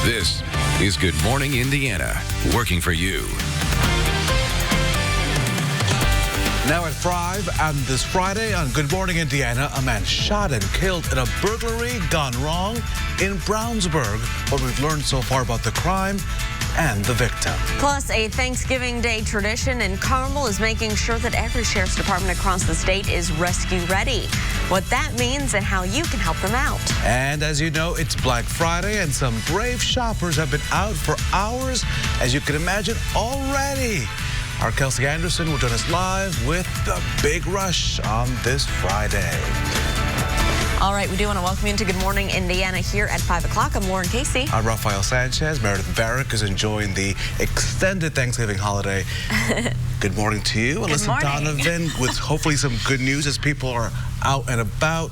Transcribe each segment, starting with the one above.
This is Good Morning Indiana, working for you. Now at 5 and this Friday on Good Morning Indiana, a man shot and killed in a burglary gone wrong in Brownsburg. What we've learned so far about the crime and the victim. Plus, a Thanksgiving Day tradition in Carmel is making sure that every sheriff's department across the state is rescue ready. What that means and how you can help them out. And as you know, it's Black Friday and some brave shoppers have been out for hours, as you can imagine already. Our Kelsey Anderson will join us live with the big rush on this Friday. All right, we do want to welcome you into Good Morning Indiana here at 5 o'clock. I'm Lauren Casey. I'm Rafael Sanchez. Meredith Barrick is enjoying the extended Thanksgiving holiday. Good morning to you. Alyssa Donovan with hopefully some good news as people are out and about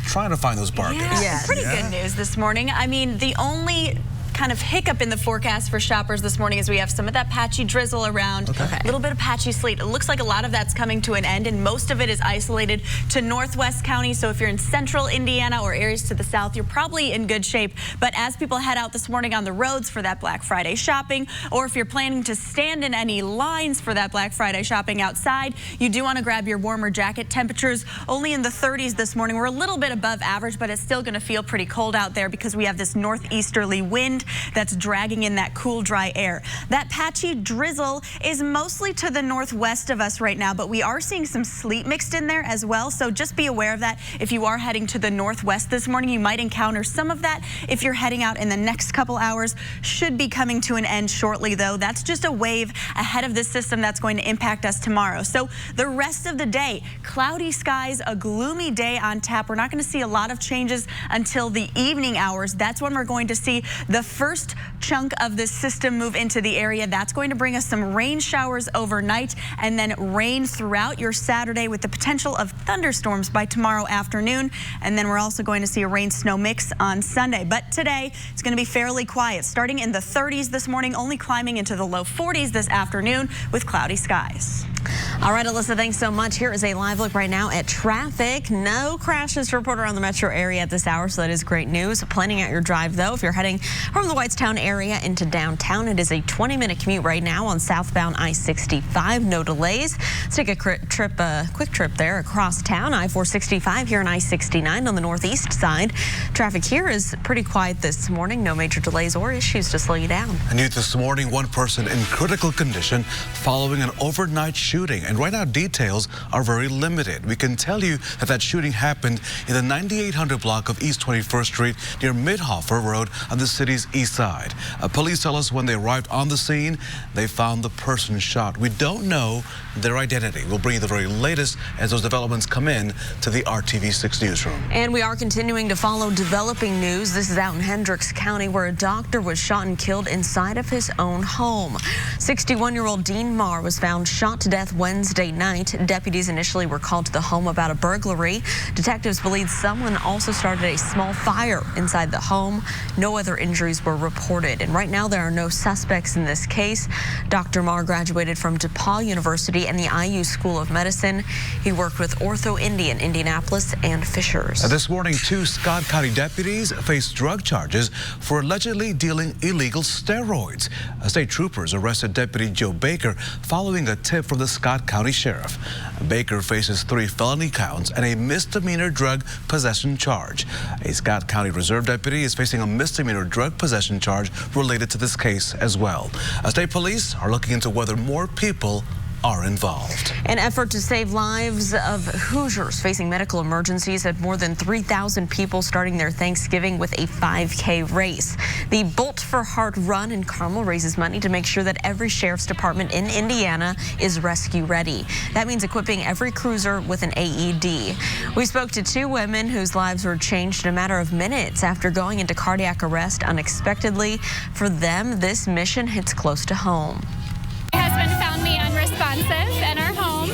trying to find those bargains. Yeah, pretty good news this morning. I mean, the only kind of hiccup in the forecast for shoppers this morning is we have some of that patchy drizzle around, a little bit of patchy sleet. It looks like a lot of that's coming to an end, and most of it is isolated to Northwest County. So if you're in central Indiana or areas to the south, you're probably in good shape. But as people head out this morning on the roads for that Black Friday shopping, or if you're planning to stand in any lines for that Black Friday shopping outside, you do want to grab your warmer jacket. Temperatures only in the 30s this morning. We're a little bit above average, but it's still going to feel pretty cold out there because we have this northeasterly wind that's dragging in that cool, dry air. That patchy drizzle is mostly to the northwest of us right now, but we are seeing some sleet mixed in there as well, so just be aware of that. If you are heading to the northwest this morning, you might encounter some of that. If you're heading out in the next couple hours, should be coming to an end shortly, though. That's just a wave ahead of this system that's going to impact us tomorrow. So the rest of the day, cloudy skies, a gloomy day on tap. We're not going to see a lot of changes until the evening hours. That's when we're going to see the first chunk of this system move into the area. That's going to bring us some rain showers overnight and then rain throughout your Saturday with the potential of thunderstorms by tomorrow afternoon. And then we're also going to see a rain-snow mix on Sunday. But today, it's going to be fairly quiet, starting in the 30s this morning, only climbing into the low 40s this afternoon with cloudy skies. All right, Alyssa, thanks so much. Here is a live look right now at traffic. No crashes to report around the metro area at this hour, so that is great news. Planning out your drive, though, if you're heading from the Whitestown area into downtown, it is a 20-minute commute right now on southbound I-65. No delays. Let's take a quick trip there across town. I-465 here on I-69 on the northeast side. Traffic here is pretty quiet this morning. No major delays or issues to slow you down. News this morning, one person in critical condition following an overnight shooting. And right now, details are very limited. We can tell you that shooting happened in the 9800 block of East 21st Street near Midhofer Road on the city's east side. Police tell us when they arrived on the scene, they found the person shot. We don't know their identity. We'll bring you the very latest as those developments come in to the RTV6 newsroom. And we are continuing to follow developing news. This is out in Hendricks County, where a doctor was shot and killed inside of his own home. 61-year-old Dean Marr was found shot to death Wednesday night. Deputies initially were called to the home about a burglary. Detectives believe someone also started a small fire inside the home. No other injuries were reported. And right now, there are no suspects in this case. Dr. Marr graduated from DePaul University and the IU School of Medicine. He worked with Ortho Indy in Indianapolis and Fishers. This morning, 2 Scott County deputies faced drug charges for allegedly dealing illegal steroids. State troopers arrested Deputy Joe Baker following a tip from the Scott County Sheriff. Baker faces 3 felony counts and a misdemeanor drug possession charge. A Scott County Reserve deputy is facing a misdemeanor drug possession charge related to this case as well. State police are looking into whether more people are involved. An effort to save lives of Hoosiers facing medical emergencies had more than 3,000 people starting their Thanksgiving with a 5K race. The Bolt for Heart Run in Carmel raises money to make sure that every sheriff's department in Indiana is rescue ready. That means equipping every cruiser with an AED. We spoke to 2 women whose lives were changed in a matter of minutes after going into cardiac arrest unexpectedly. For them, this mission hits close to home. My husband found me unresponsive in our home.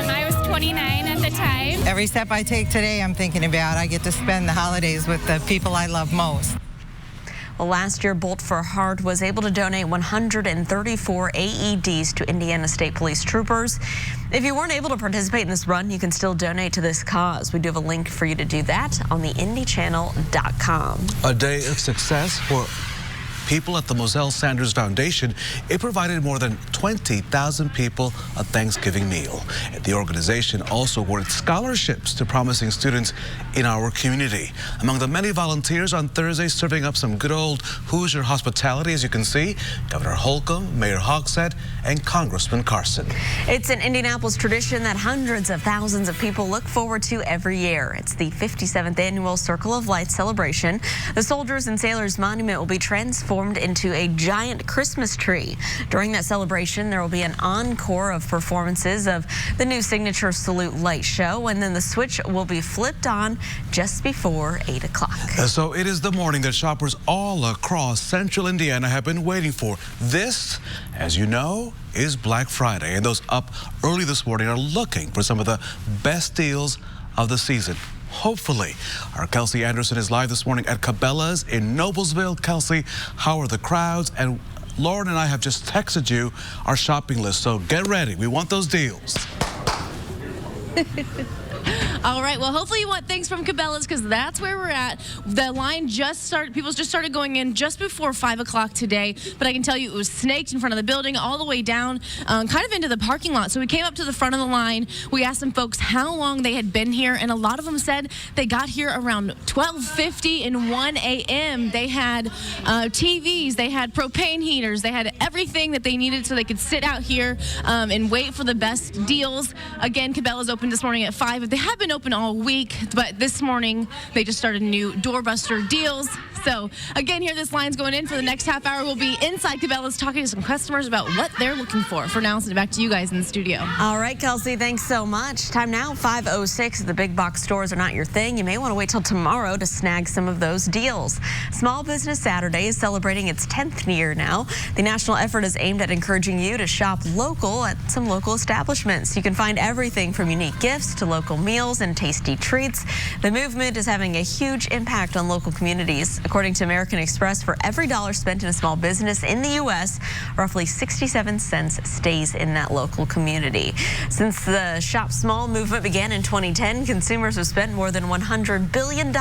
I was 29 at the time. Every step I take today, I'm thinking about I get to spend the holidays with the people I love most. Well, last year, Bolt for Heart was able to donate 134 AEDs to Indiana State Police troopers. If you weren't able to participate in this run, you can still donate to this cause. We do have a link for you to do that on the IndyChannel.com. A day of success for people at the Moselle Sanders Foundation, it provided more than 20,000 people a Thanksgiving meal. And the organization also awarded scholarships to promising students in our community. Among the many volunteers on Thursday serving up some good old Hoosier hospitality, as you can see, Governor Holcomb, Mayor Hogshead, and Congressman Carson. It's an Indianapolis tradition that hundreds of thousands of people look forward to every year. It's the 57th annual Circle of Lights celebration. The Soldiers and Sailors Monument will be transformed into a giant Christmas tree. During that celebration, there will be an encore of performances of the new signature salute light show, and then the switch will be flipped on just before 8 o'clock. So it is the morning that shoppers all across central Indiana have been waiting for. This, as you know, is Black Friday, and those up early this morning are looking for some of the best deals of the season. Hopefully. Our Kelsey Anderson is live this morning at Cabela's in Noblesville. Kelsey, how are the crowds? And Lauren and I have just texted you our shopping list, so get ready. We want those deals. All right, well, hopefully you want things from Cabela's, because that's where we're at. The line just started, people just started going in just before 5 o'clock today, but I can tell you it was snaked in front of the building all the way down, kind of into the parking lot. So we came up to the front of the line. We asked some folks how long they had been here, and a lot of them said they got here around 12:50 and 1 a.m. They had TVs, they had propane heaters, they had everything that they needed so they could sit out here and wait for the best deals. Again, Cabela's opened this morning at 5. They have been open all week, but this morning they just started new doorbuster deals. So again, here this line's going in for the next half hour. We'll be inside Cabela's talking to some customers about what they're looking for. For now, send it back to you guys in the studio. All right, Kelsey, thanks so much. Time now, 5:06. The big box stores are not your thing. You may want to wait till tomorrow to snag some of those deals. Small Business Saturday is celebrating its 10th year now. The national effort is aimed at encouraging you to shop local at some local establishments. You can find everything from unique gifts to local meals and tasty treats. The movement is having a huge impact on local communities. According to American Express, for every dollar spent in a small business in the U.S., roughly 67 cents stays in that local community. Since the Shop Small movement began in 2010, consumers have spent more than $100 billion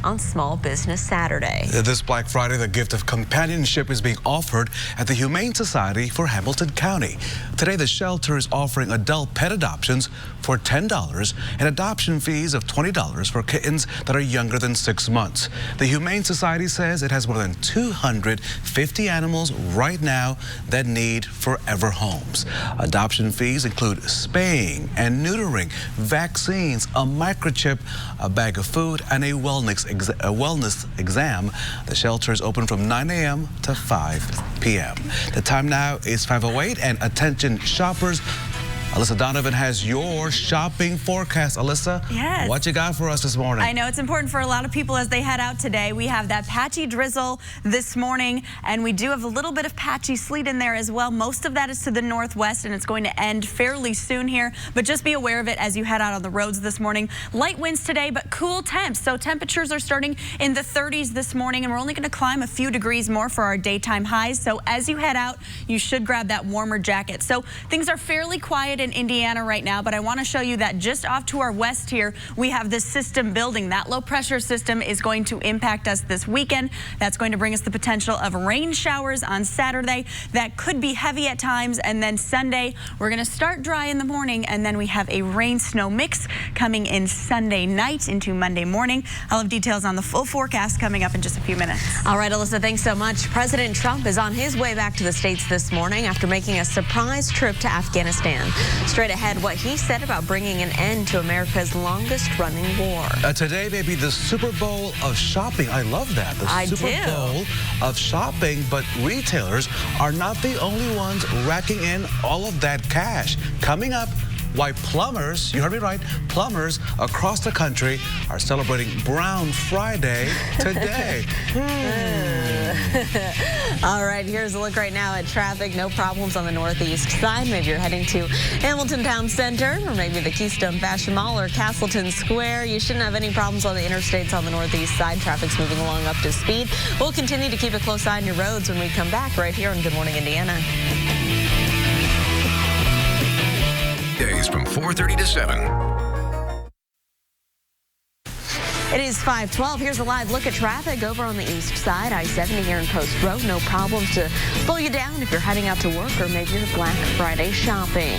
on Small Business Saturday. This Black Friday, the gift of companionship is being offered at the Humane Society for Hamilton County. Today, the shelter is offering adult pet adoptions for $10 and adoption fees of $20 for kittens that are younger than 6 months. The Humane Society says it has more than 250 animals right now that need forever homes. Adoption fees include spaying and neutering, vaccines, a microchip, a bag of food, and a wellness exam. The shelter is open from 9 a.m. to 5 p.m. The time now is 5:08, and attention shoppers, Alyssa Donovan has your shopping forecast. Alyssa, yes, what you got for us this morning? I know it's important for a lot of people as they head out today. We have that patchy drizzle this morning, and we do have a little bit of patchy sleet in there as well. Most of that is to the northwest, and it's going to end fairly soon here, but just be aware of it as you head out on the roads this morning. Light winds today, but cool temps. So temperatures are starting in the 30s this morning, and we're only going to climb a few degrees more for our daytime highs. So as you head out, you should grab that warmer jacket. So things are fairly quiet in Indiana right now, but I want to show you that just off to our west here, we have this system building. That low pressure system is going to impact us this weekend. That's going to bring us the potential of rain showers on Saturday. That could be heavy at times, and then Sunday, we're going to start dry in the morning, and then we have a rain-snow mix coming in Sunday night into Monday morning. I'll have details on the full forecast coming up in just a few minutes. All right, Alyssa, thanks so much. President Trump is on his way back to the States this morning after making a surprise trip to Afghanistan. Straight ahead, what he said about bringing an end to America's longest-running war. Today may be the Super Bowl of shopping. I love that. The Super Bowl of shopping, but retailers are not the only ones racking in all of that cash. Coming up, why plumbers, you heard me right, plumbers across the country are celebrating Brown Friday today. All right, here's a look right now at traffic. No problems on the northeast side. Maybe you're heading to Hamilton Town Center, or maybe the Keystone Fashion Mall or Castleton Square. You shouldn't have any problems on the interstates on the northeast side. Traffic's moving along up to speed. We'll continue to keep a close eye on your roads when we come back right here on Good Morning Indiana. Days from 4:30 to 7. It is 5:12. Here's a live look at traffic over on the east side. I-70 here in Post Road. No problems to slow you down if you're heading out to work or maybe you're Black Friday shopping.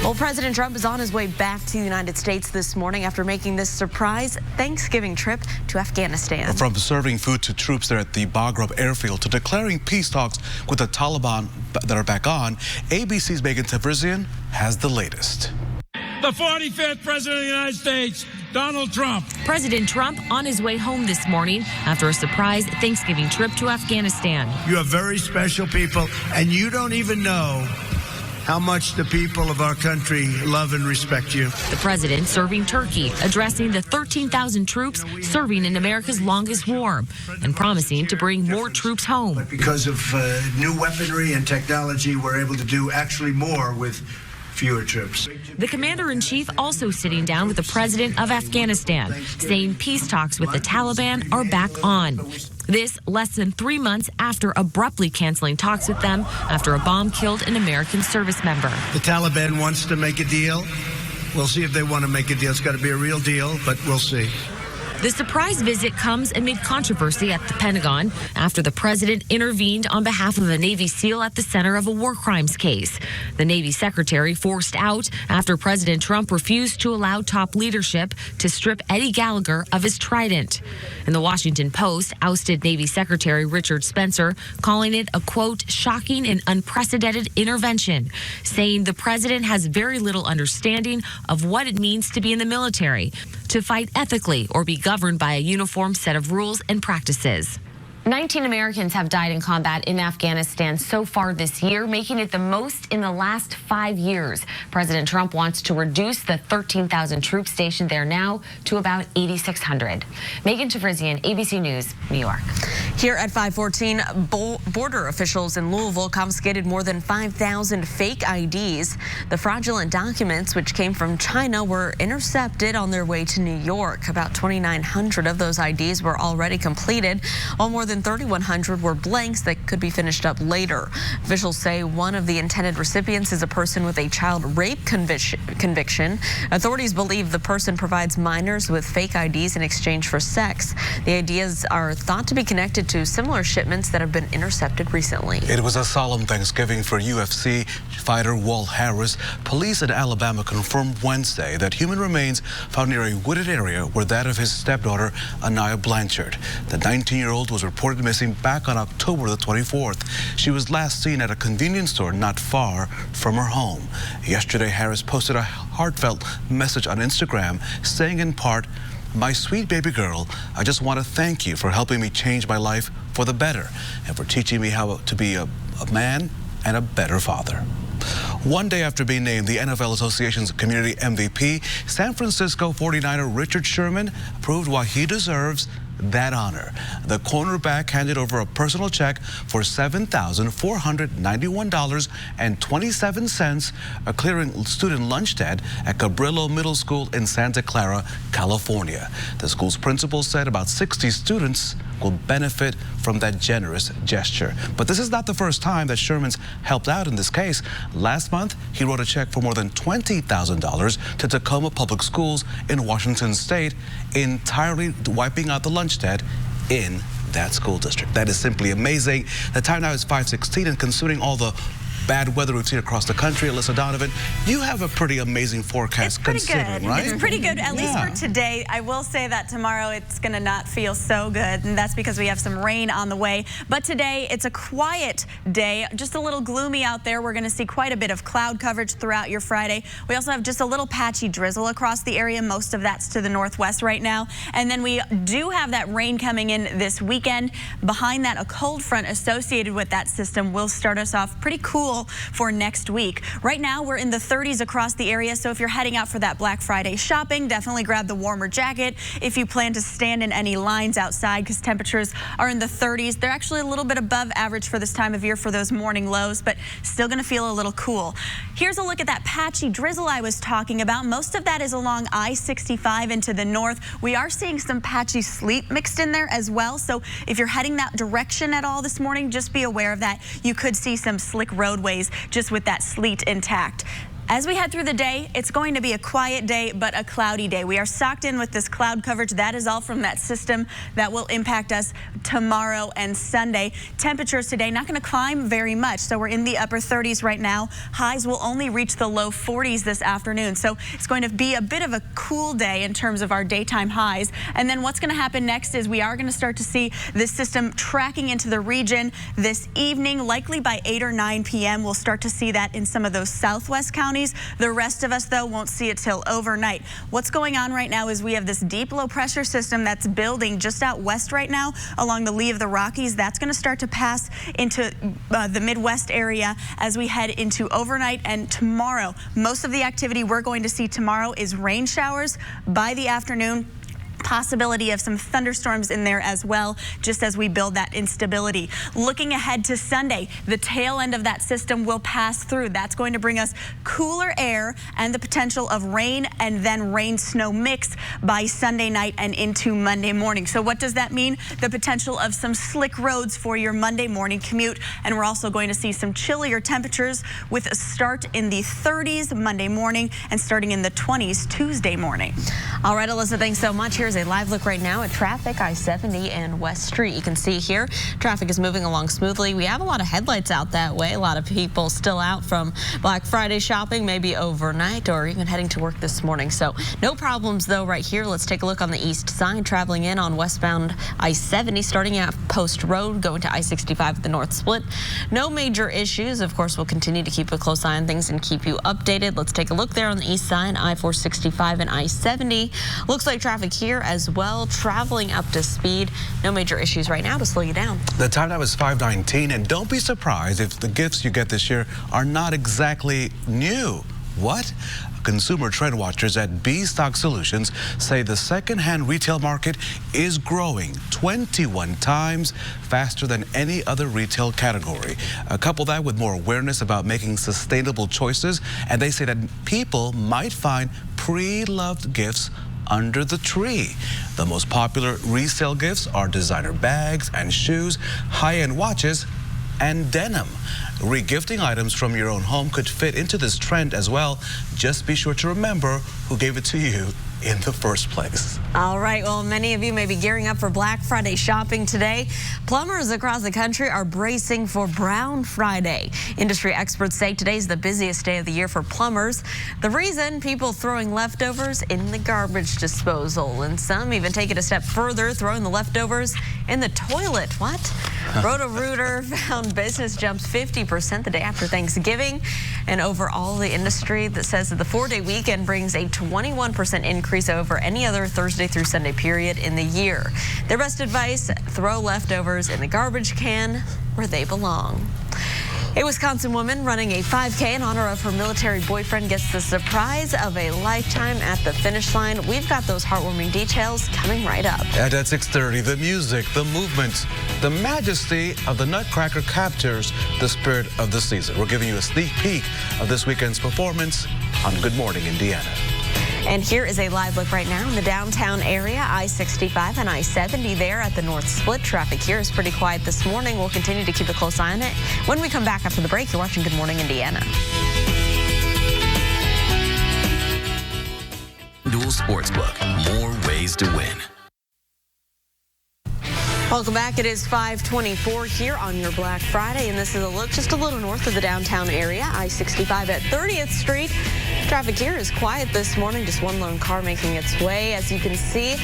Well, President Trump is on his way back to the United States this morning after making this surprise Thanksgiving trip to Afghanistan. From serving food to troops there at the Bagram airfield to declaring peace talks with the Taliban that are back on, ABC's Megan Tavrizian has the latest. The 45th President of the United States, Donald Trump. President Trump on his way home this morning after a surprise Thanksgiving trip to Afghanistan. You are very special people, and you don't even know how much the people of our country love and respect you. The president serving turkey, addressing the 13,000 troops serving in America's longest war, and promising to bring more troops home. But because of new weaponry and technology, we're able to do actually more with fewer troops. The commander-in-chief also sitting down with the president of Afghanistan, saying peace talks with the Taliban are back on. This less than 3 months after abruptly canceling talks with them after a bomb killed an American service member. The Taliban wants to make a deal. We'll see if they want to make a deal. It's got to be a real deal, but we'll see. The surprise visit comes amid controversy at the Pentagon after the president intervened on behalf of a Navy SEAL at the center of a war crimes case. The Navy secretary forced out after President Trump refused to allow top leadership to strip Eddie Gallagher of his trident. And the Washington Post ousted Navy Secretary Richard Spencer, calling it a, quote, shocking and unprecedented intervention, saying the president has very little understanding of what it means to be in the military, to fight ethically or be governed by a uniform set of rules and practices. 19 Americans have died in combat in Afghanistan so far this year, making it the most in the last 5 years. President Trump wants to reduce the 13,000 troops stationed there now to about 8,600. Megan Tavrizian, ABC News, New York. Here at 5:14, border officials in Louisville confiscated more than 5,000 fake IDs. The fraudulent documents, which came from China, were intercepted on their way to New York. About 2,900 of those IDs were already completed, while more than 3,100 were blanks that could be finished up later. Officials say one of the intended recipients is a person with a child rape conviction. Authorities believe the person provides minors with fake IDs in exchange for sex. The IDs are thought to be connected to similar shipments that have been intercepted recently. It was a solemn Thanksgiving for UFC fighter Walt Harris. Police in Alabama confirmed Wednesday that human remains found near a wooded area were that of his stepdaughter, Anaya Blanchard. The 19-year-old was reported missing back on October the 24th. She was last seen at a convenience store not far from her home. Yesterday, Harris posted a heartfelt message on Instagram saying in part, "My sweet baby girl, I just want to thank you for helping me change my life for the better and for teaching me how to be a man and a better father." One day after being named the NFL Association's Community MVP, San Francisco 49er Richard Sherman proved why he deserves that honor. The cornerback handed over a personal check for $7,491.27, clearing student lunch debt at Cabrillo Middle School in Santa Clara, California. The school's principal said about 60 students will benefit from that generous gesture. But this is not the first time that Sherman's helped out in this case. Last month, he wrote a check for more than $20,000 to Tacoma Public Schools in Washington State, entirely wiping out the lunch debt in that school district. That is simply amazing. The time now is 5:16, and considering all the bad weather we've seen across the country, Alyssa Donovan, you have a pretty amazing forecast considering, right? It's pretty good, at least for today. I will say that tomorrow it's going to not feel so good, and that's because we have some rain on the way. But today it's a quiet day, just a little gloomy out there. We're going to see quite a bit of cloud coverage throughout your Friday. We also have just a little patchy drizzle across the area. Most of that's to the northwest right now. And then we do have that rain coming in this weekend. Behind that, a cold front associated with that system will start us off pretty cool for next week. Right now, we're in the 30s across the area, so if you're heading out for that Black Friday shopping, definitely grab the warmer jacket. If you plan to stand in any lines outside, because temperatures are in the 30s, they're actually a little bit above average for this time of year for those morning lows, but still going to feel a little cool. Here's a look at that patchy drizzle I was talking about. Most of that is along I-65 into the north. We are seeing some patchy sleet mixed in there as well, so if you're heading that direction at all this morning, just be aware of that. You could see some slick roadways just with that sleet intact. As we head through the day, it's going to be a quiet day, but a cloudy day. We are socked in with this cloud coverage. That is all from that system that will impact us tomorrow and Sunday. Temperatures today not going to climb very much, so we're in the upper 30s right now. Highs will only reach the low 40s this afternoon, so it's going to be a bit of a cool day in terms of our daytime highs. And then what's going to happen next is we are going to start to see this system tracking into the region this evening, likely by 8 or 9 p.m. We'll start to see that in some of those southwest counties. The rest of us, though, won't see it till overnight. What's going on right now is we have this deep low pressure system that's building just out west right now along the lee of the Rockies. That's going to start to pass into the Midwest area as we head into overnight and tomorrow. Most of the activity we're going to see tomorrow is rain showers by the afternoon. Possibility of some thunderstorms in there as well, just as we build that instability. Looking ahead to Sunday, the tail end of that system will pass through. That's going to bring us cooler air and the potential of rain and then rain-snow mix by Sunday night and into Monday morning. So what does that mean? The potential of some slick roads for your Monday morning commute. And we're also going to see some chillier temperatures with a start in the 30s Monday morning and starting in the 20s Tuesday morning. All right, Alyssa, thanks so much. Here's a live look right now at traffic, I-70 and West Street. You can see here, traffic is moving along smoothly. We have a lot of headlights out that way. A lot of people still out from Black Friday shopping, maybe overnight or even heading to work this morning. So no problems, though, right here. Let's take a look on the east side, traveling in on westbound I-70, starting at Post Road, going to I-65 at the north split. No major issues. Of course, we'll continue to keep a close eye on things and keep you updated. Let's take a look there on the east side, I-465 and I-70. Looks like traffic here as well, traveling up to speed. No major issues right now to slow you down. The time now is 5:19, and don't be surprised if the gifts you get this year are not exactly new. What? Consumer trend watchers at B Stock Solutions say the second-hand retail market is growing 21 times faster than any other retail category. Couple that with more awareness about making sustainable choices, and they say that people might find pre-loved gifts under the tree. The most popular resale gifts are designer bags and shoes, high-end watches, and denim. Regifting items from your own home could fit into this trend as well. Just be sure to remember who gave it to you in the first place. All right, well, many of you may be gearing up for Black Friday shopping today. Plumbers across the country are bracing for Brown Friday. Industry experts say today's the busiest day of the year for plumbers. The reason? People throwing leftovers in the garbage disposal, and some even take it a step further, throwing the leftovers in the toilet. What? Roto-Rooter found business jumps 50% the day after Thanksgiving, and overall the industry that says that the 4-day weekend brings a 21% increase over any other Thursday through Sunday period in the year. Their best advice: throw leftovers in the garbage can where they belong. A Wisconsin woman running a 5K in honor of her military boyfriend gets the surprise of a lifetime at the finish line. We've got those heartwarming details coming right up. And at 6:30, the music, the movement, the majesty of the Nutcracker captures the spirit of the season. We're giving you a sneak peek of this weekend's performance on Good Morning Indiana. And here is a live look right now in the downtown area, I-65 and I-70 there at the north split. Traffic here is pretty quiet this morning. We'll continue to keep a close eye on it. When we come back after the break, you're watching Good Morning Indiana. Dual Sportsbook, more ways to win. Welcome back. It is 5:24 here on your Black Friday, and this is a look just a little north of the downtown area, I-65 at 30th Street. Traffic here is quiet this morning, just one lone car making its way. As you can see,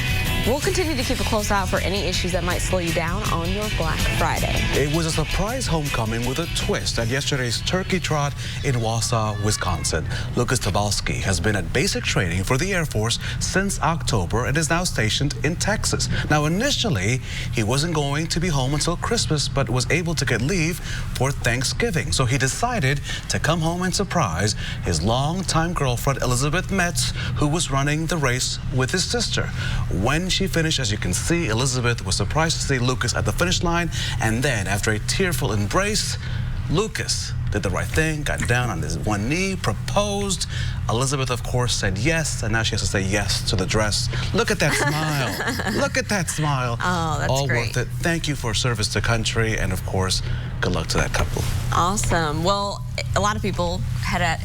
we'll continue to keep a close eye out for any issues that might slow you down on your Black Friday. It was a surprise homecoming with a twist at yesterday's Turkey Trot in Wausau, Wisconsin. Lucas Tabalski has been at basic training for the Air Force since October and is now stationed in Texas. Now, initially, he wasn't going to be home until Christmas, but was able to get leave for Thanksgiving. So he decided to come home and surprise his longtime girlfriend, Elizabeth Metz, who was running the race with his sister. When she finished, as you can see, Elizabeth was surprised to see Lucas at the finish line, and then after a tearful embrace, Lucas did the right thing, got down on his one knee, proposed. Elizabeth, of course, said yes, and now she has to say yes to the dress. Look at that smile. Look at that smile. Oh, that's all great. worth it. Thank you for service to country, and of course, good luck to that couple. Awesome. Well, a lot of people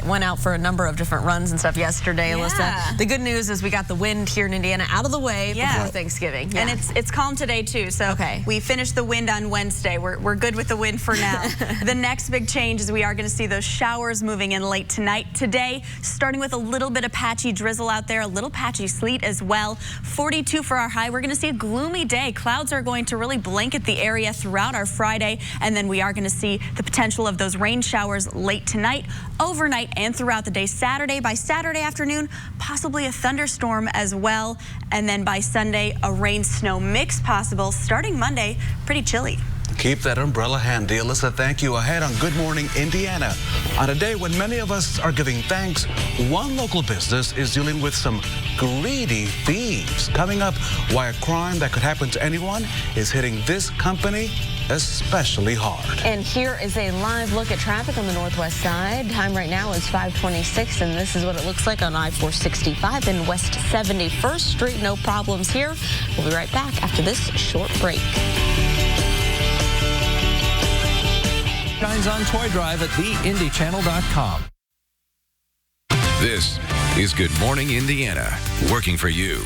went out for a number of different runs and stuff yesterday, Alyssa. The good news is we got the wind here in Indiana out of the way before Thanksgiving. And it's calm today, too. So we finished the wind on Wednesday. We're good with the wind for now. The next big change is we are going to see those showers moving in late tonight. Today, starting with a little bit of patchy drizzle out there, a little patchy sleet as well. 42 for our high. We're going to see a gloomy day. Clouds are going to really blanket the area throughout our Friday, and then we are going to see the potential of those rain showers late tonight, overnight, and throughout the day. Saturday, by Saturday afternoon, possibly a thunderstorm as well, and then by Sunday, a rain-snow mix possible. Starting Monday, pretty chilly. Keep that umbrella handy. Alyssa, thank you. Ahead on Good Morning Indiana. On a day when many of us are giving thanks, one local business is dealing with some greedy thieves. Coming up, why a crime that could happen to anyone is hitting this company especially hard. And here is a live look at traffic on the northwest side. Time right now is 5:26, and this is what it looks like on I-465 in West 71st Street. No problems here. We'll be right back after this short break. Shines on Toy Drive at theindychannel.com. This is Good Morning Indiana, working for you.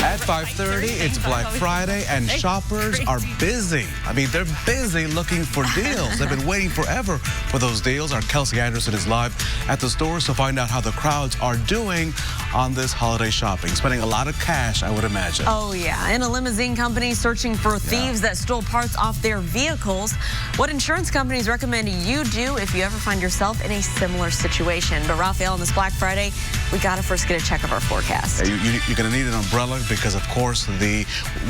At 5:30, it's Black Friday, and shoppers are busy. I mean, they're busy looking for deals. They've been waiting forever for those deals. Our Kelsey Anderson is live at the stores to find out how the crowds are doing on this holiday shopping. Spending a lot of cash, I would imagine. Oh, yeah. And a limousine company searching for thieves that stole parts off their vehicles. What insurance companies recommend you do if you ever find yourself in a similar situation. But, Raphael, on this Black Friday, we got to first get a check of our forecast. You're going to need an umbrella because, of course, we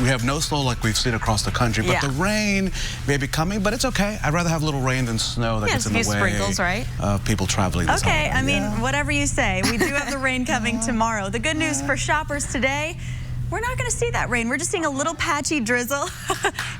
have no snow like we've seen across the country, but the rain may be coming, but it's okay. I'd rather have a little rain than snow that gets in the way sprinkles, right? Of people traveling this holiday. I mean, whatever you say. We do have the rain coming tomorrow. The good news for shoppers today, we're not going to see that rain. We're just seeing a little patchy drizzle.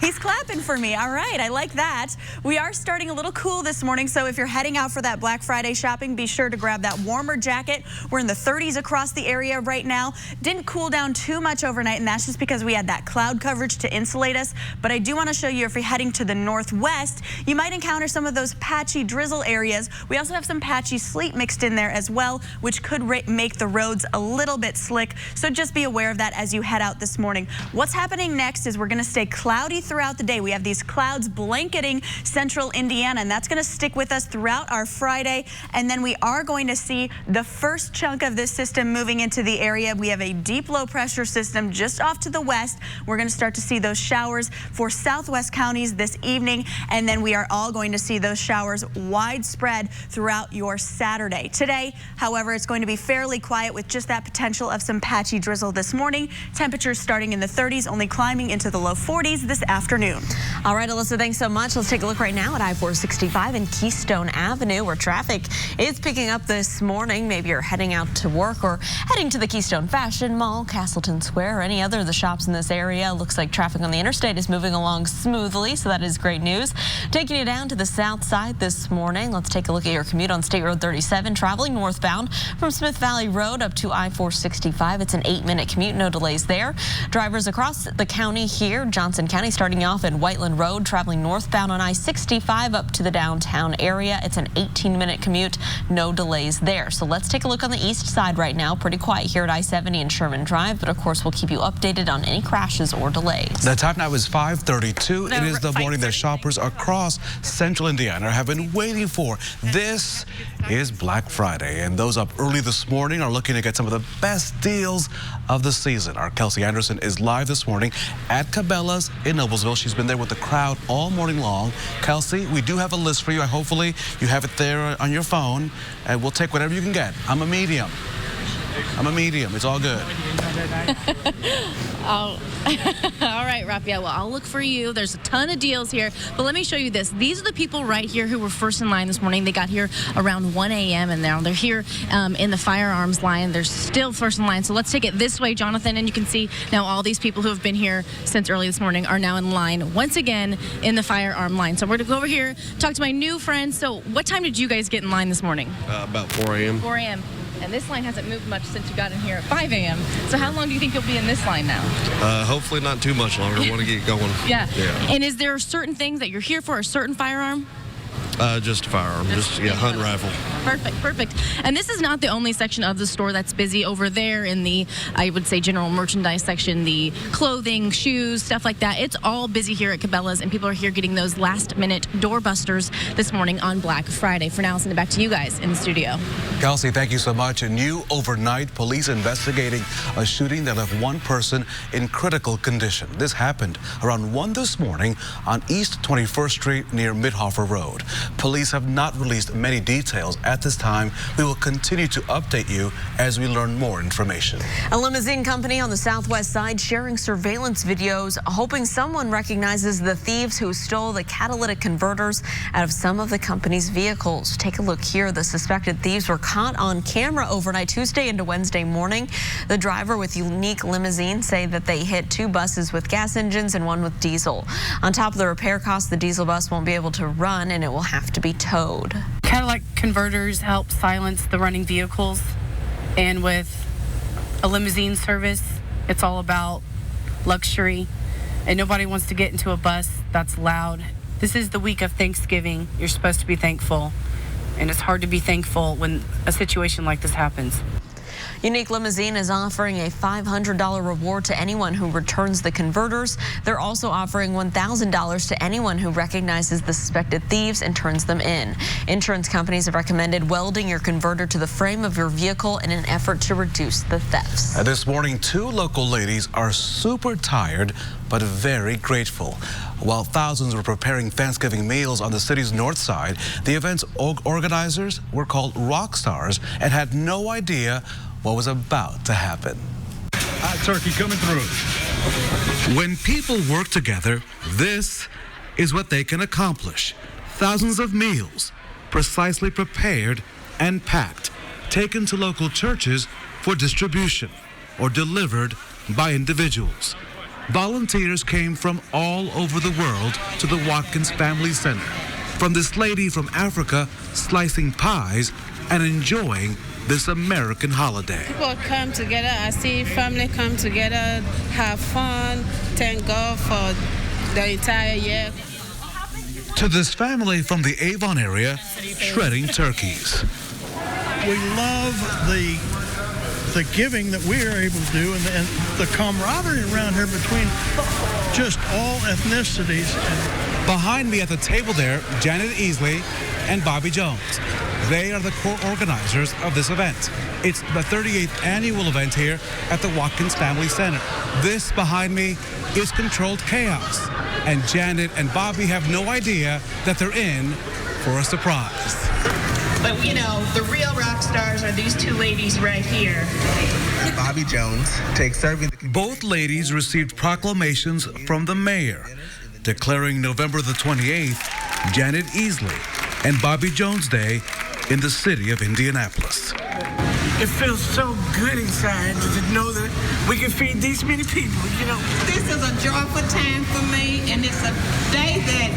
He's clapping for me. All right, I like that. We are starting a little cool this morning, so if you're heading out for that Black Friday shopping, be sure to grab that warmer jacket. We're in the 30s across the area right now. Didn't cool down too much overnight, and that's just because we had that cloud coverage to insulate us. But I do want to show you, if you're heading to the northwest, you might encounter some of those patchy drizzle areas. We also have some patchy sleet mixed in there as well, which could make the roads a little bit slick. So just be aware of that as you head out this morning. What's happening next is we're going to stay cloudy throughout the day. We have these clouds blanketing central Indiana, and that's going to stick with us throughout our Friday. And then we are going to see the first chunk of this system moving into the area. We have a deep low pressure system just off to the west. We're going to start to see those showers for southwest counties this evening, and then we are all going to see those showers widespread throughout your Saturday. Today, however, it's going to be fairly quiet with just that potential of some patchy drizzle this morning. Temperatures starting in the 30s, only climbing into the low 40s this afternoon. All right, Alyssa, thanks so much. Let's take a look right now at I-465 and Keystone Avenue, where traffic is picking up this morning. Maybe you're heading out to work or heading to the Keystone Fashion Mall, Castleton Square, or any other of the shops in this area. Looks like traffic on the interstate is moving along smoothly, so that is great news. Taking you down to the south side this morning, let's take a look at your commute on State Road 37, traveling northbound from Smith Valley Road up to I-465. It's an 8-minute commute, no delays there. Drivers across the county here, Johnson County, starting off in Whiteland Road, traveling northbound on I-65 up to the downtown area. It's an 18-minute commute, no delays there. So let's take a look on the east side right now. Pretty quiet here at I-70 and Sherman Drive, but of course we'll keep you updated on any crashes or delays. The time now is 5:32. It is the morning that shoppers across central Indiana have been waiting for. This is Black Friday, and those up early this morning are looking to get some of the best deals of the season. Our Kelsey Anderson is live this morning at Cabela's in Noblesville. She's been there with the crowd all morning long. Kelsey, we do have a list for you. Hopefully you have it there on your phone, and we'll take whatever you can get. I'm a medium. I'm a medium. It's all good. Oh. All right, Raphael. Well, I'll look for you. There's a ton of deals here. But let me show you this. These are the people right here who were first in line this morning. They got here around 1 a.m. and now they're here in the firearms line. They're still first in line. So let's take it this way, Jonathan. And you can see now all these people who have been here since early this morning are now in line once again in the firearm line. So we're going to go over here, talk to my new friends. So what time did you guys get in line this morning? About 4 a.m. 4 a.m. And this line hasn't moved much since you got in here at 5 a.m. So how long do you think you'll be in this line now? Hopefully not too much longer. I want to get going. Yeah. And is there certain things that you're here for, a certain firearm? Just a firearm. Just hunt rifle. Perfect. And this is not the only section of the store that's busy. Over there in the, I would say, general merchandise section, the clothing, shoes, stuff like that. It's all busy here at Cabela's, and people are here getting those last-minute doorbusters this morning on Black Friday. For now, I'll send it back to you guys in the studio. Kelsey, thank you so much. And new overnight, police investigating a shooting that left one person in critical condition. This happened around 1 this morning on East 21st Street near Midhofer Road. Police have not released many details at this time. We will continue to update you as we learn more information. A limousine company on the southwest side sharing surveillance videos, hoping someone recognizes the thieves who stole the catalytic converters out of some of the company's vehicles. Take a look here. The suspected thieves were caught on camera overnight Tuesday into Wednesday morning. The driver with Unique Limousine say that they hit 2 buses with gas engines and 1 with diesel. On top of the repair costs, the diesel bus won't be able to run and it will have to be towed. Catalytic converters help silence the running vehicles, and with a limousine service, it's all about luxury, and nobody wants to get into a bus that's loud. This is the week of Thanksgiving. You're supposed to be thankful, and it's hard to be thankful when a situation like this happens. Unique Limousine is offering a $500 reward to anyone who returns the converters. They're also offering $1,000 to anyone who recognizes the suspected thieves and turns them in. Insurance companies have recommended welding your converter to the frame of your vehicle in an effort to reduce the thefts. This morning, 2 local ladies are super tired but very grateful. While thousands were preparing Thanksgiving meals on the city's north side, the event's organizers were called rock stars and had no idea what was about to happen. Hot turkey coming through. When people work together, this is what they can accomplish. Thousands of meals, precisely prepared and packed, taken to local churches for distribution or delivered by individuals. Volunteers came from all over the world to the Watkins Family Center. From this lady from Africa slicing pies and enjoying this American holiday. People come together. I see family come together, have fun, thank God for the entire year. To this family from the Avon area, shredding turkeys. We love the giving that we are able to do, and the camaraderie around here between just all ethnicities. Behind me at the table there, Janet Easley and Bobby Jones. They are the co-organizers of this event. It's the 38th annual event here at the Watkins Family Center. This behind me is controlled chaos, and Janet and Bobby have no idea that they're in for a surprise. But you know, the real rock stars are these 2 ladies right here. Bobby Jones takes serving. Both ladies received proclamations from the mayor declaring November the 28th Janet Easley and Bobby Jones Day in the city of Indianapolis. It feels so good inside to know that we can feed these many people, you know. This is a joyful time for me, and it's a day that,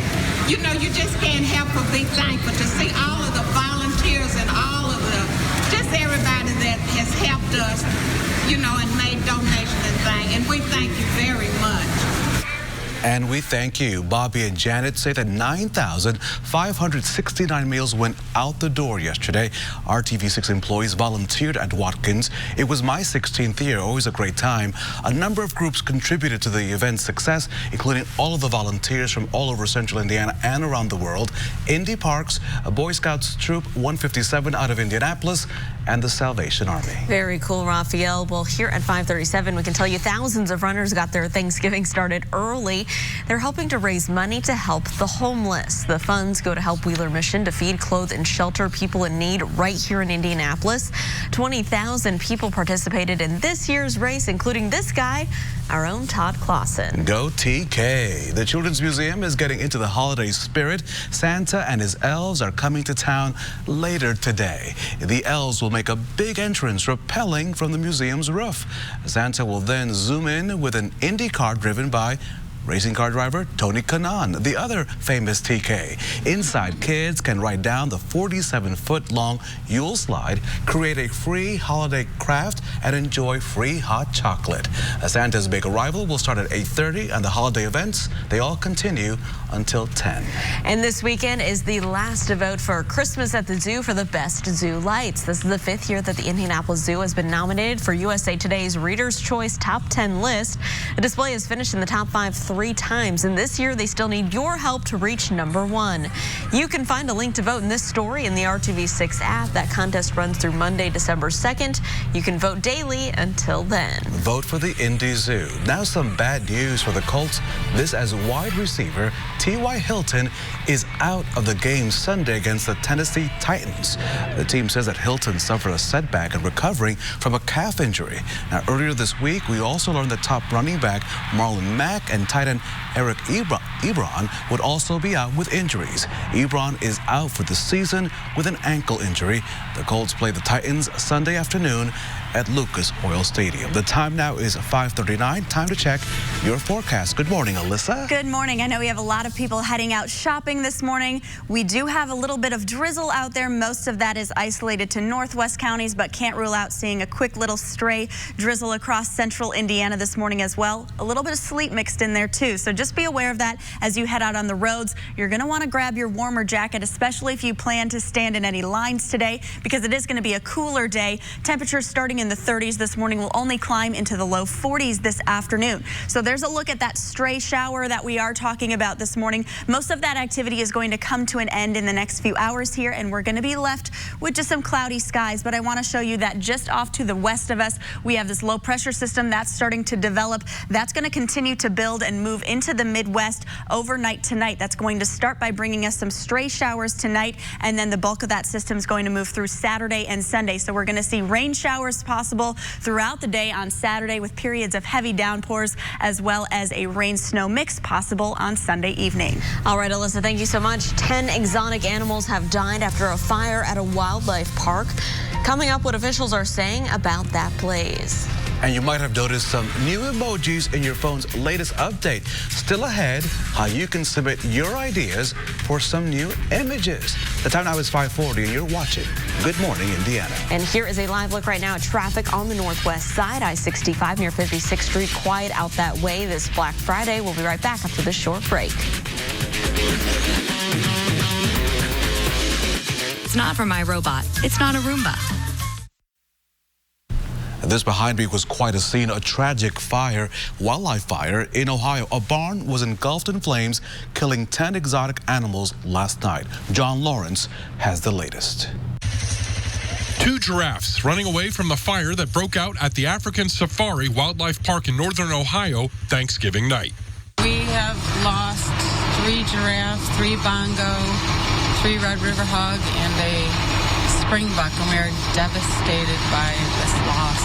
you know, you just can't help but be thankful to see all of the volunteers and all of just everybody that has helped us, you know, and made donations and things, and we thank you very much. And we thank you. Bobby and Janet say that 9,569 meals went out the door yesterday. Our TV6 employees volunteered at Watkins. It was my 16th year, always a great time. A number of groups contributed to the event's success, including all of the volunteers from all over Central Indiana and around the world. Indy Parks, a Boy Scouts Troop 157 out of Indianapolis, and the Salvation Army. Very cool, Raphael. Well, here at 537, we can tell you thousands of runners got their Thanksgiving started early. They're hoping to raise money to help the homeless. The funds go to help Wheeler Mission to feed, clothe, and shelter people in need right here in Indianapolis. 20,000 people participated in this year's race, including this guy, our own Todd Clausen. Go TK. The Children's Museum is getting into the holiday spirit. Santa and his elves are coming to town later today. The elves will make a big entrance rappelling from the museum's roof. Santa will then zoom in with an Indy car driven by racing car driver Tony Kanaan, the other famous TK. Inside, kids can ride down the 47-foot-long Yule slide, create a free holiday craft, and enjoy free hot chocolate. Santa's big arrival will start at 8:30, and the holiday events, they all continue until 10. And this weekend is the last vote for Christmas at the Zoo for the best zoo lights. This is the 5th year that the Indianapolis Zoo has been nominated for USA Today's Reader's Choice Top 10 list. The display has finished in the top 5 3 times, and this year they still need your help to reach number 1. You can find a link to vote in this story in the RTV6 app. That contest runs through Monday, December 2nd. You can vote daily until then. Vote for the Indy Zoo. Now some bad news for the Colts. This as wide receiver T.Y. Hilton is out of the game Sunday against the Tennessee Titans. The team says that Hilton suffered a setback and recovering from a calf injury. Now, earlier this week, we also learned that top running back Marlon Mack and tight end Eric Ebron would also be out with injuries. Ebron is out for the season with an ankle injury. The Colts play the Titans Sunday afternoon at Lucas Oil Stadium. The time now is 5:39. Time to check your forecast. Good morning, Alyssa. Good morning. I know we have a lot of people heading out shopping this morning. We do have a little bit of drizzle out there. Most of that is isolated to northwest counties, but can't rule out seeing a quick little stray drizzle across central Indiana this morning as well. A little bit of sleet mixed in there too. So just be aware of that as you head out on the roads. You're going to want to grab your warmer jacket, especially if you plan to stand in any lines today, because it is going to be a cooler day. Temperatures starting in the 30s this morning will only climb into the low 40s this afternoon. So there's a look at that stray shower that we are talking about this morning. Most of that activity is going to come to an end in the next few hours here, and we're going to be left with just some cloudy skies. But I want to show you that just off to the west of us, we have this low pressure system that's starting to develop. That's going to continue to build and move into the Midwest overnight tonight. That's going to start by bringing us some stray showers tonight, and then the bulk of that system is going to move through Saturday and Sunday. So we're going to see rain showers possible throughout the day on Saturday with periods of heavy downpours, as well as a rain-snow mix possible on Sunday evening. All right, Alyssa, thank you so much. 10 exotic animals have died after a fire at a wildlife park. Coming up, what officials are saying about that blaze. And you might have noticed some new emojis in your phone's latest update. Still ahead, how you can submit your ideas for some new images. The time now is 5:40, and you're watching Good Morning Indiana. And here is a live look right now at traffic on the northwest side, I-65 near 56th Street. Quiet out that way this Black Friday. We'll be right back after this short break. It's not from iRobot. It's not a Roomba. This behind me was quite a scene, a tragic wildlife fire in Ohio. A barn was engulfed in flames, killing 10 exotic animals last night. John Lawrence has the latest. 2 giraffes running away from the fire that broke out at the African Safari Wildlife Park in northern Ohio Thanksgiving night. We have lost 3 giraffes, 3 bongo, 3 red river hog, and a springbuck, and we are devastated by this loss.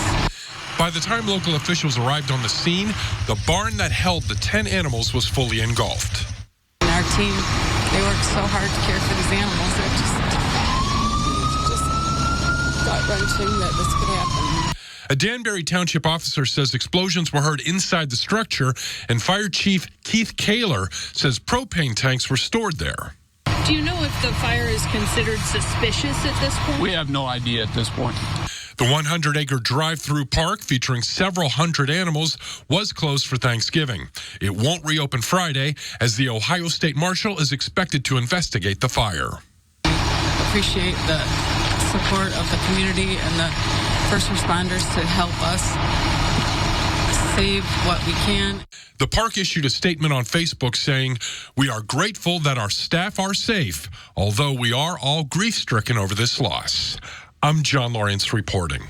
By the time local officials arrived on the scene, the barn that held the 10 animals was fully engulfed. And our team, they worked so hard to care for these animals. It's just gut-wrenching that this could happen. A Danbury Township officer says explosions were heard inside the structure, and Fire Chief Keith Kaler says propane tanks were stored there. Do you know if the fire is considered suspicious at this point? We have no idea at this point. The 100-acre drive-through park featuring several hundred animals was closed for Thanksgiving. It won't reopen Friday as the Ohio State Marshal is expected to investigate the fire. Appreciate the support of the community and the first responders to help us save what we can. The park issued a statement on Facebook saying, "We are grateful that our staff are safe, although we are all grief-stricken over this loss." I'm John Lawrence reporting.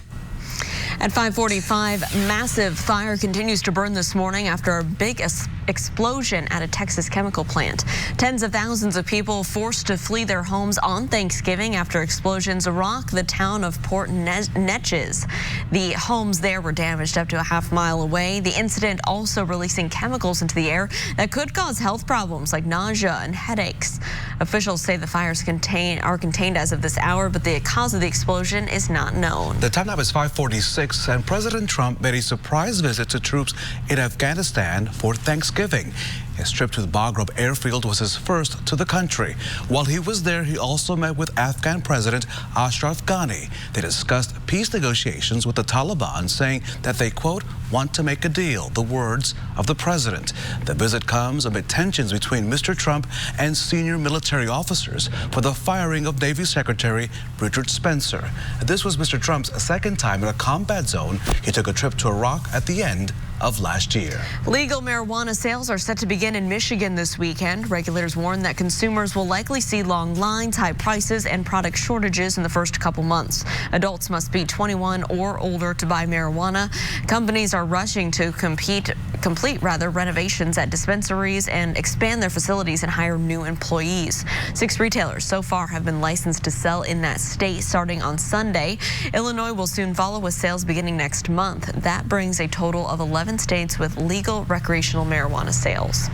At 5:45, massive fire continues to burn this morning after a big explosion at a Texas chemical plant. Tens of thousands of people forced to flee their homes on Thanksgiving after explosions rocked the town of Port Neches. The homes there were damaged up to a half-mile away. The incident also releasing chemicals into the air that could cause health problems like nausea and headaches. Officials say the fires are contained as of this hour, but the cause of the explosion is not known. The time now is 5:46, and President Trump made a surprise visit to troops in Afghanistan for Thanksgiving. His trip to the Bagram airfield was his first to the country. While he was there, he also met with Afghan President Ashraf Ghani. They discussed peace negotiations with the Taliban, saying that they, quote, want to make a deal, the words of the president. The visit comes amid tensions between Mr. Trump and senior military officers for the firing of Navy Secretary Richard Spencer. This was Mr. Trump's second time in a combat zone. He took a trip to Iraq at the end of last year. Legal marijuana sales are set to begin in Michigan this weekend. Regulators warn that consumers will likely see long lines, high prices, and product shortages in the first couple months. Adults must be 21 or older to buy marijuana. Companies are rushing to complete renovations at dispensaries and expand their facilities and hire new employees. 6 retailers so far have been licensed to sell in that state starting on Sunday. Illinois will soon follow with sales beginning next month. That brings a total of 11 states with legal recreational marijuana sales.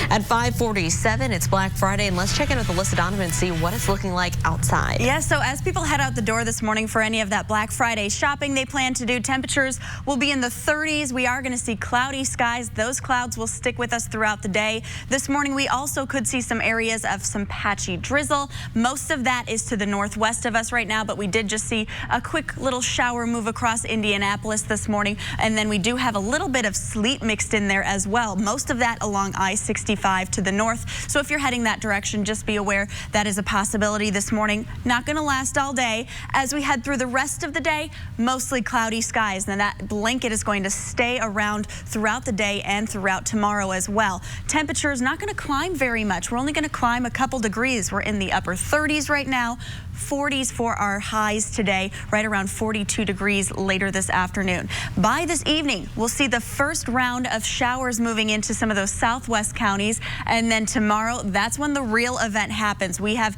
At 5:47, it's Black Friday, and let's check in with Alyssa Donovan and see what it's looking like outside. Yeah, so as people head out the door this morning for any of that Black Friday shopping they plan to do, temperatures will be in the 30s. We are going to see cloudy skies. Those clouds will stick with us throughout the day. This morning, we also could see some areas of some patchy drizzle. Most of that is to the northwest of us right now, but we did just see a quick little shower move across Indianapolis this morning, and then we do have a little bit of sleet mixed in there as well. Most of that along I-65 to the north. So if you're heading that direction, just be aware that is a possibility this morning. Not going to last all day. As we head through the rest of the day, mostly cloudy skies. And that blanket is going to stay around throughout the day and throughout tomorrow as well. Temperatures not going to climb very much. We're only going to climb a couple degrees. We're in the upper 30s right now. 40s for our highs today, right around 42 degrees later this afternoon. By this evening, we'll see the first round of showers moving into some of those southwest counties. And then tomorrow, that's when the real event happens. We have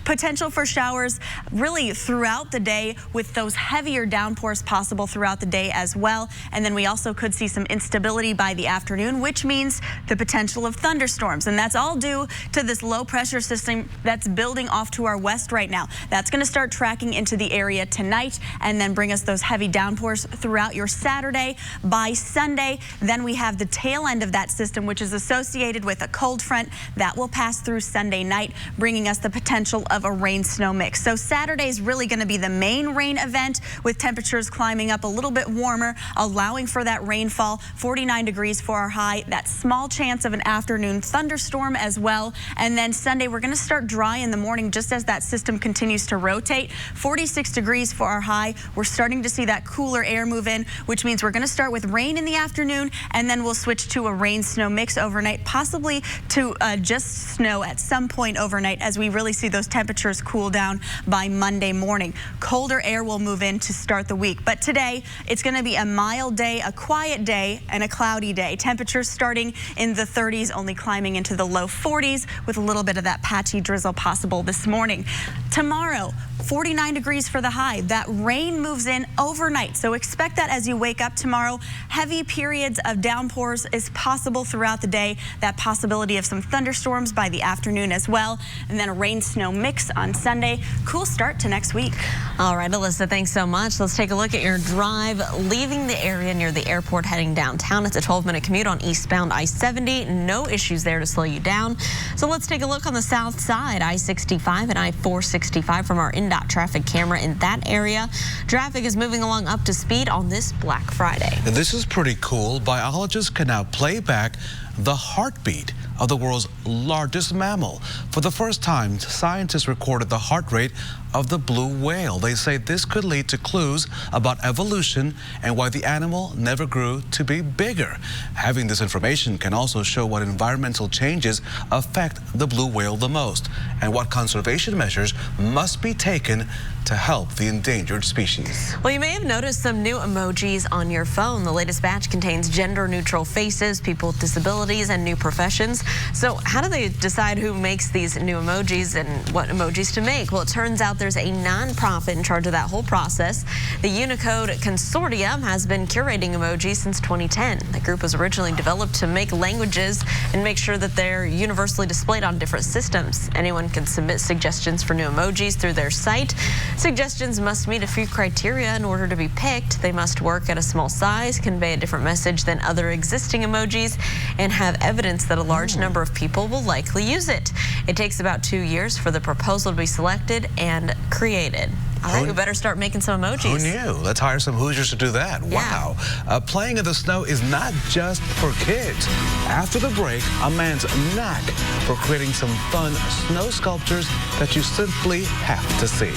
potential for showers really throughout the day, with those heavier downpours possible throughout the day as well. And then we also could see some instability by the afternoon, which means the potential of thunderstorms. And that's all due to this low pressure system that's building off to our west right now. That's going to start tracking into the area tonight and then bring us those heavy downpours throughout your Saturday. By Sunday, then we have the tail end of that system, which is associated with a cold front that will pass through Sunday night, bringing us the potential of a rain-snow mix. So Saturday is really going to be the main rain event, with temperatures climbing up a little bit warmer, allowing for that rainfall. 49 degrees for our high. That small chance of an afternoon thunderstorm as well. And then Sunday, we're going to start dry in the morning just as that system continues to rotate. 46 degrees for our high. We're starting to see that cooler air move in, which means we're going to start with rain in the afternoon, and then we'll switch to a rain-snow mix overnight, possibly to just snow at some point overnight as we really see those temperatures cool down by Monday morning. Colder air will move in to start the week. But today, it's going to be a mild day, a quiet day, and a cloudy day. Temperatures starting in the 30s, only climbing into the low 40s with a little bit of that patchy drizzle possible this morning. Tomorrow, 49 degrees for the high. That rain moves in overnight, so expect that as you wake up tomorrow. Heavy periods of downpours is possible throughout the day. That possibility of some thunderstorms by the afternoon as well, and then a rain-snow mix on Sunday. Cool start to next week. All right, Alyssa, thanks so much. Let's take a look at your drive leaving the area near the airport heading downtown. It's a 12-minute commute on eastbound I-70. No issues there to slow you down. So let's take a look on the south side, I-65 and I-465 from our INDOT traffic camera in that area. Traffic is moving along up to speed on this Black Friday. This is pretty cool. Biologists can now play back the heartbeat of the world's largest mammal. For the first time, scientists recorded the heart rate of the blue whale. They say this could lead to clues about evolution and why the animal never grew to be bigger. Having this information can also show what environmental changes affect the blue whale the most and what conservation measures must be taken to help the endangered species. Well, you may have noticed some new emojis on your phone. The latest batch contains gender-neutral faces, people with disabilities, and new professions. So how do they decide who makes these new emojis and what emojis to make? Well, it turns out there's a nonprofit in charge of that whole process. The Unicode Consortium has been curating emojis since 2010. The group was originally developed to make languages and make sure that they're universally displayed on different systems. Anyone can submit suggestions for new emojis through their site. Suggestions must meet a few criteria in order to be picked. They must work at a small size, convey a different message than other existing emojis, and have evidence that a large number of people will likely use it. It takes about 2 years for the proposal to be selected and created. All right, we better start making some emojis. Who knew? Let's hire some Hoosiers to do that. Yeah. Wow. Playing in the snow is not just for kids. After the break, a man's knack for creating some fun snow sculptures that you simply have to see.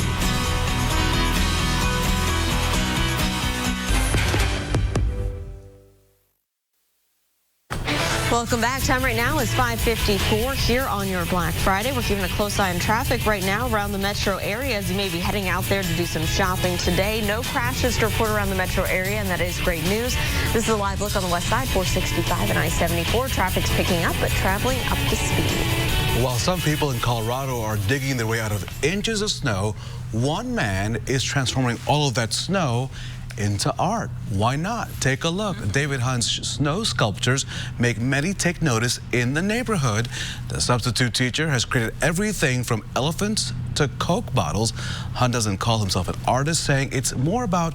Welcome back. Time right now is 5:54 here on your Black Friday. We're keeping a close eye on traffic right now around the metro area as you may be heading out there to do some shopping today. No crashes to report around the metro area, and that is great news. This is a live look on the west side, 465 and I-74. Traffic's picking up, but traveling up to speed. While some people in Colorado are digging their way out of inches of snow, one man is transforming all of that snow into art. Why not? Take a look. David Hunt's snow sculptures make many take notice in the neighborhood. The substitute teacher has created everything from elephants to Coke bottles. Hunt doesn't call himself an artist, saying it's more about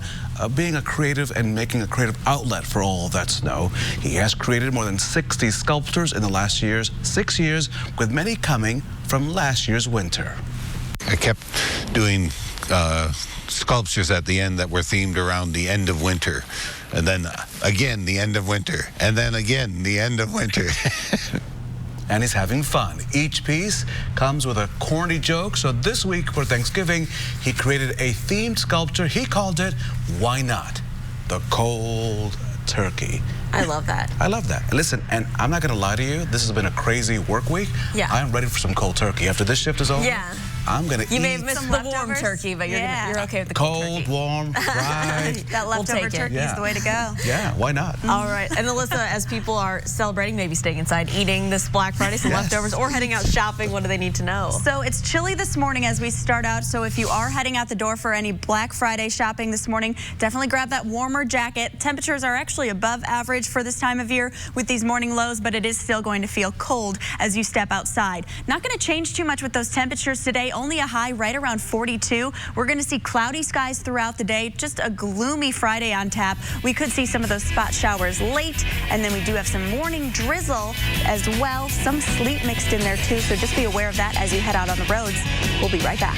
being a creative and making a creative outlet for all of that snow. He has created more than 60 sculptures in the last 6 years, with many coming from last year's winter. I kept doing sculptures at the end that were themed around the end of winter, and then again the end of winter, and then again the end of winter. And he's having fun. Each piece comes with a corny joke, so this week for Thanksgiving he created a themed sculpture. He called it Why Not? The Cold Turkey. I love that. I love that. Listen, and I'm not gonna lie to you, this has been a crazy work week. Yeah. I'm ready for some cold turkey. After this shift is over, yeah, I'm gonna eat. You may have missed the warm turkey, but you're okay with the cold turkey. Cold, warm, fried. That leftover turkey is the way to go. Yeah, why not? All right. And Alyssa, as people are celebrating, maybe staying inside, eating this Black Friday, some leftovers, or heading out shopping, what do they need to know? So it's chilly this morning as we start out. So if you are heading out the door for any Black Friday shopping this morning, definitely grab that warmer jacket. Temperatures are actually above average for this time of year with these morning lows, but it is still going to feel cold as you step outside. Not going to change too much with those temperatures today. Only a high right around 42. We're going to see cloudy skies throughout the day. Just a gloomy Friday on tap. We could see some of those spot showers late, and then we do have some morning drizzle as well. Some sleet mixed in there too, so just be aware of that as you head out on the roads. We'll be right back.